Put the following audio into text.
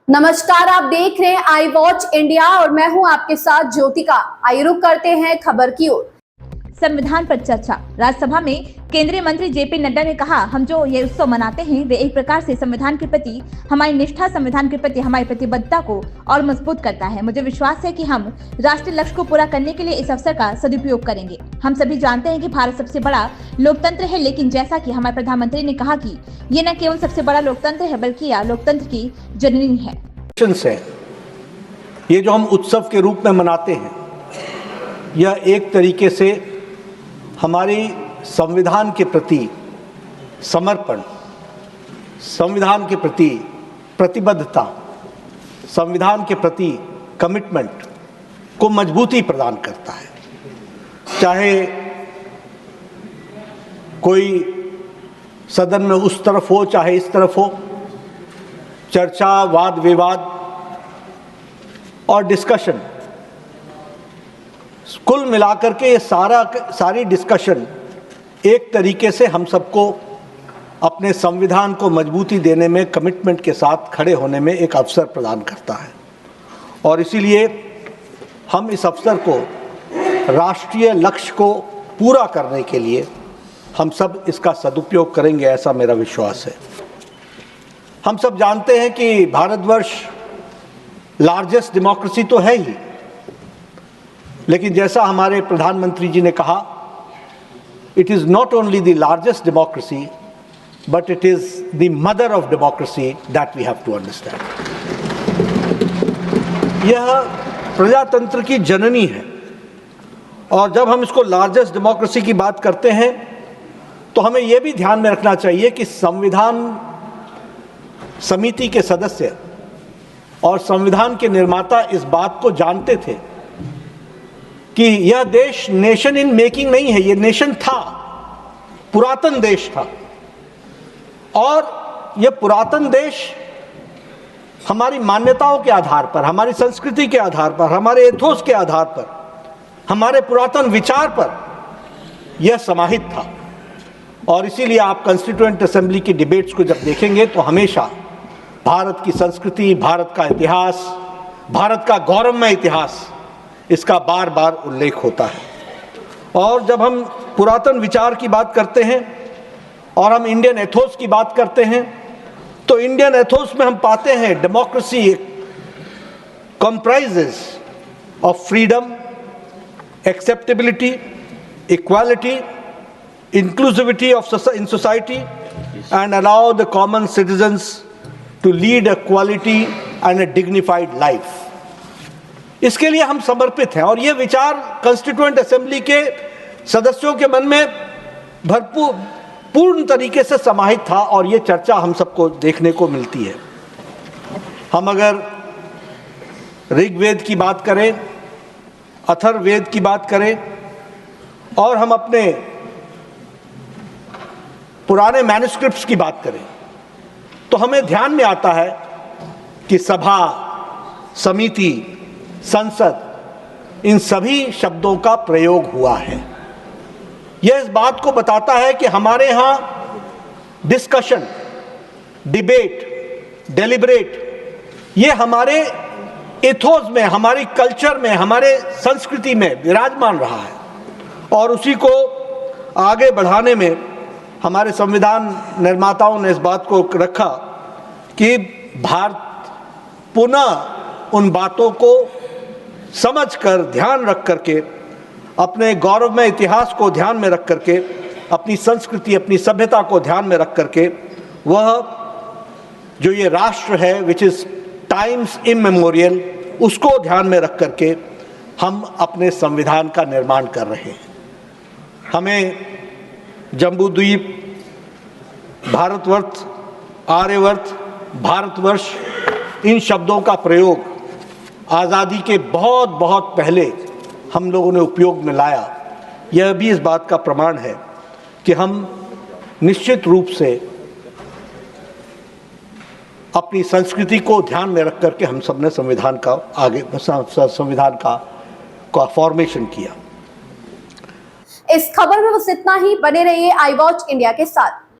नमस्कार, आप देख रहे हैं आई वॉच इंडिया और मैं हूं आपके साथ ज्योतिका। आइए रुक करते हैं खबर की ओर। संविधान पर चर्चा। राज्यसभा में केंद्रीय मंत्री जेपी नड्डा ने कहा, हम जो ये उत्सव मनाते हैं वे एक प्रकार से संविधान के प्रति हमारी निष्ठा, संविधान के प्रति हमारी प्रतिबद्धता को और मजबूत करता है। मुझे विश्वास है कि हम राष्ट्रीय लक्ष्य को पूरा करने के लिए इस अवसर का सदुपयोग करेंगे। हम सभी जानते हैं कि भारत सबसे बड़ा लोकतंत्र है, लेकिन जैसा कि हमारे प्रधानमंत्री ने कहा कि ये न केवल सबसे बड़ा लोकतंत्र है बल्कि यह लोकतंत्र की जननी है। ये जो हम उत्सव के रूप में मनाते हैं, यह एक तरीके से हमारी संविधान के प्रति समर्पण, संविधान के प्रति प्रतिबद्धता, संविधान के प्रति कमिटमेंट को मजबूती प्रदान करता है। चाहे कोई सदन में उस तरफ हो चाहे इस तरफ हो, चर्चा, वाद विवाद और डिस्कशन, कुल मिलाकर के ये सारी डिस्कशन एक तरीके से हम सबको अपने संविधान को मजबूती देने में, कमिटमेंट के साथ खड़े होने में एक अवसर प्रदान करता है। और इसीलिए हम इस अवसर को, राष्ट्रीय लक्ष्य को पूरा करने के लिए हम सब इसका सदुपयोग करेंगे, ऐसा मेरा विश्वास है। हम सब जानते हैं कि भारतवर्ष लार्जेस्ट डेमोक्रेसी तो है ही, लेकिन जैसा हमारे प्रधानमंत्री जी ने कहा, it is not only the largest democracy but it is the mother of democracy that we have to understand. यह प्रजातंत्र की जननी है, और जब हम इसको लार्जेस्ट डेमोक्रेसी की बात करते हैं तो हमें यह भी ध्यान में रखना चाहिए कि संविधान समिति के सदस्य और संविधान के निर्माता इस बात को जानते थे कि यह देश नेशन इन मेकिंग नहीं है, यह नेशन था, पुरातन देश था। और यह पुरातन देश हमारी मान्यताओं के आधार पर, हमारी संस्कृति के आधार पर, हमारे एथोस के आधार पर, हमारे पुरातन विचार पर यह समाहित था। और इसीलिए आप कॉन्स्टिट्यूएंट असेंबली की डिबेट्स को जब देखेंगे तो हमेशा भारत की संस्कृति, भारत का इतिहास, भारत का गौरवमय इतिहास, इसका बार बार उल्लेख होता है। और जब हम पुरातन विचार की बात करते हैं और हम इंडियन एथोस की बात करते हैं तो इंडियन एथोस में हम पाते हैं democracy comprises of freedom, acceptability, equality, inclusivity in society and allow the common citizens to lead a quality and a dignified life. इसके लिए हम समर्पित हैं और ये विचार कॉन्स्टिट्यूएंट असेंबली के सदस्यों के मन में भरपूर पूर्ण तरीके से समाहित था, और ये चर्चा हम सबको देखने को मिलती है। हम अगर ऋग्वेद की बात करें, अथर्ववेद की बात करें, और हम अपने पुराने मैन्युस्क्रिप्ट्स की बात करें तो हमें ध्यान में आता है कि सभा, समिति, संसद, इन सभी शब्दों का प्रयोग हुआ है। यह इस बात को बताता है कि हमारे यहाँ डिस्कशन, डिबेट, डेलिब्रेट, ये हमारे एथोस में, हमारी कल्चर में, हमारे संस्कृति में विराजमान रहा है। और उसी को आगे बढ़ाने में हमारे संविधान निर्माताओं ने इस बात को रखा कि भारत पुनः उन बातों को समझकर, ध्यान रख करके, अपने गौरवमय इतिहास को ध्यान में रख करके, अपनी संस्कृति, अपनी सभ्यता को ध्यान में रख करके, वह जो ये राष्ट्र है विच इज टाइम्स इमेमोरियल, उसको ध्यान में रख करके हम अपने संविधान का निर्माण कर रहे हैं। हमें जम्बूद्वीप, भारतवर्ष, आर्यवर्त, भारतवर्ष, इन शब्दों का प्रयोग आज़ादी के बहुत बहुत पहले हम लोगों ने उपयोग में लाया। यह भी इस बात का प्रमाण है कि हम निश्चित रूप से अपनी संस्कृति को ध्यान में रख करके हम सब ने संविधान का फॉर्मेशन किया। इस खबर में बस इतना ही। बने रहिए आई वॉच इंडिया के साथ।